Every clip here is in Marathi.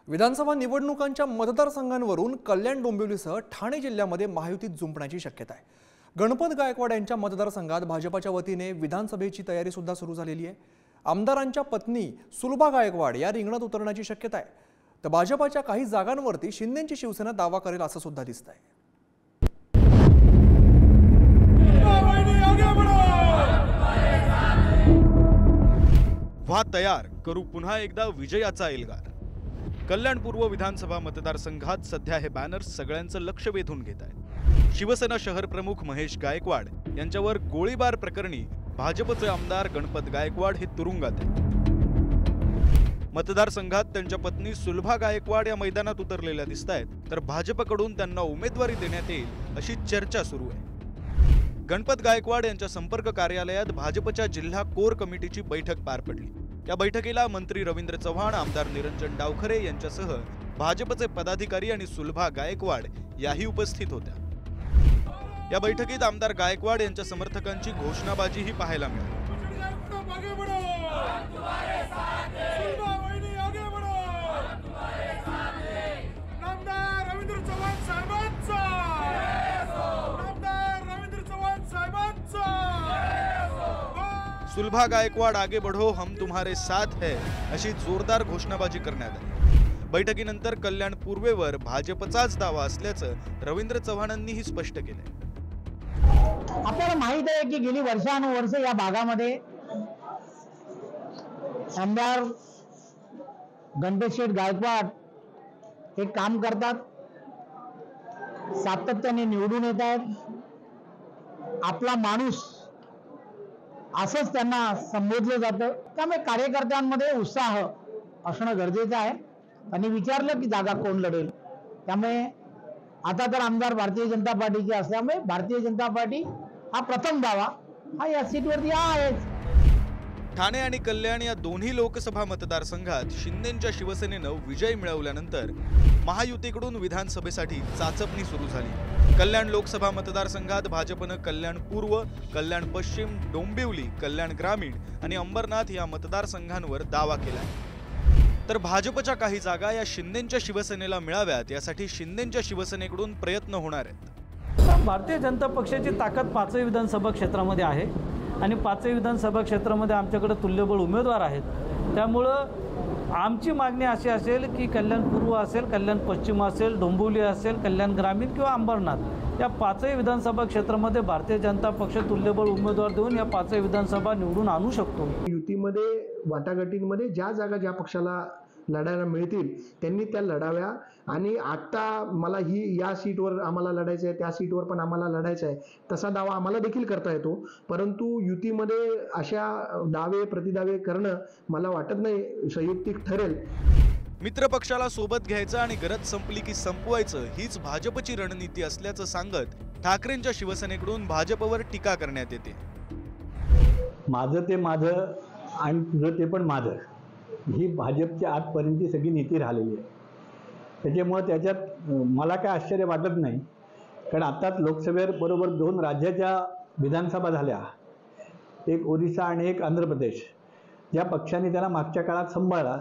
विधानसभा निवडणुकांच्या मतदारसंघांवरून कल्याण डोंबिवलीसह ठाणे जिल्ह्यामध्ये महायुतीत जुंपण्याची शक्यता आहे। गणपत गायकवाड यांच्या मतदारसंघात भाजपच्या वतीने विधानसभेची तयारी सुद्धा सुरू झालेली आहे। आमदारांच्या पत्नी सुलभा गायकवाड या रिंगणात उतरण्याची शक्यता आहे। तर भाजपच्या काही जागांवरती शिंदेची शिवसेना दावा करेल असं सुद्धा दिसतंय। व्हा तयार करू पुन्हा एकदा विजयाचा एल्गार। कल्याण पूर्व विधानसभा मतदारसंघात सध्या हे बॅनर्स सगळ्यांचं लक्ष वेधून घेत आहेत। शिवसेना शहर प्रमुख महेश गायकवाड यांच्यावर गोळीबार प्रकरणी भाजपचे आमदार गणपत गायकवाड हे तुरुंगात आहेत। मतदारसंघात त्यांच्या पत्नी सुलभा गायकवाड या मैदानात उतरलेल्या दिसतायत, तर भाजपकडून त्यांना उमेदवारी देण्यात येईल अशी चर्चा सुरू आहे। गणपत गायकवाड यांच्या संपर्क कार्यालयात भाजपच्या जिल्हा कोर कमिटीची बैठक पार पडली। या बैठकीला मंत्री रवींद्र चव्हाण, आमदार निरंजन डावखरे यांच्यासह भाजपचे पदाधिकारी आणि सुलभा गायकवाड याही उपस्थित होत्या। या बैठकीत आमदार गायकवाड यांच्या समर्थकांची घोषणाबाजीही पाहायला मिळाली। सुलभा गायकवाड आगे बढ़ो हम तुम्हारे साथ है अशी जोरदार घोषणाबाजी करण्यात आली। बैठकीनंतर कल्याण पूर्वेवर भाजपचाच दावा असल्याचं रवींद्र चव्हाणांनीही स्पष्ट केलंय। आपल्याला माहित आहे की गेली वर्षानुवर्ष या भागामध्ये आमदार गणपतशेठ गायकवाड हे काम करतात, सातत्याने निवडून येत आहेत। आपला माणूस असंच त्यांना संबोधलं जातं। त्यामुळे कार्यकर्त्यांमध्ये उत्साह असणं गरजेचं आहे। आणि विचारलं की जागा कोण लढेल, त्यामुळे आता तर आमदार भारतीय जनता पार्टीचे असल्यामुळे भारतीय जनता पार्टी हा प्रथम दावा हा या सीटवरती आहेच। ठाणे आणि कल्याण या दोन्ही लोकसभा मतदारसंघात शिंदेच्या शिवसेनेनं विजय मिळवल्यानंतर महायुतीकडून विधानसभेसाठी चाचपणी सुरू झाली। कल्याण लोकसभा मतदारसंघात भाजपनं कल्याण पूर्व, कल्याण पश्चिम, डोंबिवली, कल्याण ग्रामीण आणि अंबरनाथ या मतदारसंघांवर दावा केलाय। तर भाजपच्या काही जागा या शिंदेच्या शिवसेनेला मिळाव्यात यासाठी शिंदेच्या शिवसेनेकडून प्रयत्न होणार आहेत। भारतीय जनता पक्षाची ताकद पाचही विधानसभा क्षेत्रामध्ये आहे आणि पाचही विधानसभा क्षेत्रामध्ये आमच्याकडे तुल्यबळ उमेदवार आहेत। त्यामुळं आमची मागणी अशी असेल की कल्याण पूर्व असेल, कल्याण पश्चिम असेल, डोंबिवली असेल, कल्याण ग्रामीण किंवा अंबरनाथ या पाचही विधानसभा क्षेत्रामध्ये भारतीय जनता पक्ष तुल्यबळ उमेदवार देऊन या पाचही विधानसभा निवडून आणू शकतो। युतीमध्ये वाटाघाटींमध्ये ज्या जागा ज्या पक्षाला लढायला मिळतील त्यांनी त्या लढाव्या। आणि आता मला या सीटवर आम्हाला लढायचं आहे, त्या सीटवर पण आम्हाला लढायचं आहे, तसा दावा आम्हाला देखील करता येतो। परंतु युतीमध्ये अशा दावे प्रतिदावे करणं मला वाटत नाही संयुक्तिक ठरेल। मित्र पक्षाला सोबत घ्यायचं आणि गरज संपली की संपवायचं हीच भाजपची रणनीती असल्याचं सांगत ठाकरेंच्या शिवसेनेकडून भाजपवर टीका करण्यात येते। माझं ते माझं आणि तुझं ते पण माझं ही भाजपच्या आजपर्यंतची सगळी नीती राहिलेली आहे। त्याच्यामुळे त्याच्यात मला काय आश्चर्य वाटत नाही, कारण आत्ताच लोकसभेवर बरोबर 2 राज्याच्या विधानसभा झाल्या, एक ओरिसा आणि एक आंध्र प्रदेश। ज्या पक्षाने त्याला मागच्या काळात सांभाळला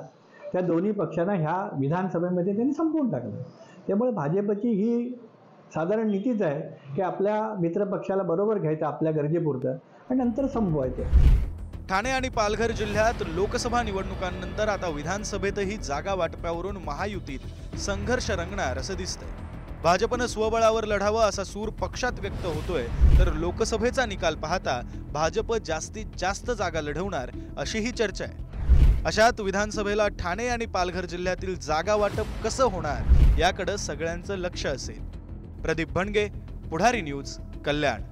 त्या दोन्ही पक्षांना ह्या विधानसभेमध्ये त्यांनी संपवून टाकलं। त्यामुळे भाजपची ही साधारण नीतीच आहे की आपल्या मित्रपक्षाला बरोबर घ्यायचं आपल्या गरजेपुरतं आणि नंतर संपवायचं। ठाणे आणि पालघर जिल्ह्यात लोकसभा निवडणुकांनंतर आता विधानसभेतही जागा वाटपावरून महायुतीत संघर्ष रंगणार असं दिसतंय। भाजपनं स्वबळावर लढावं असा सूर पक्षात व्यक्त होतोय, तर लोकसभेचा निकाल पाहता भाजप जास्तीत जास्त जागा लढवणार अशीही चर्चा आहे। अशात विधानसभेला ठाणे आणि पालघर जिल्ह्यातील जागा वाटप कसं होणार याकडे सगळ्यांचं लक्ष असेल। प्रदीप भणगे, पुढारी न्यूज, कल्याण।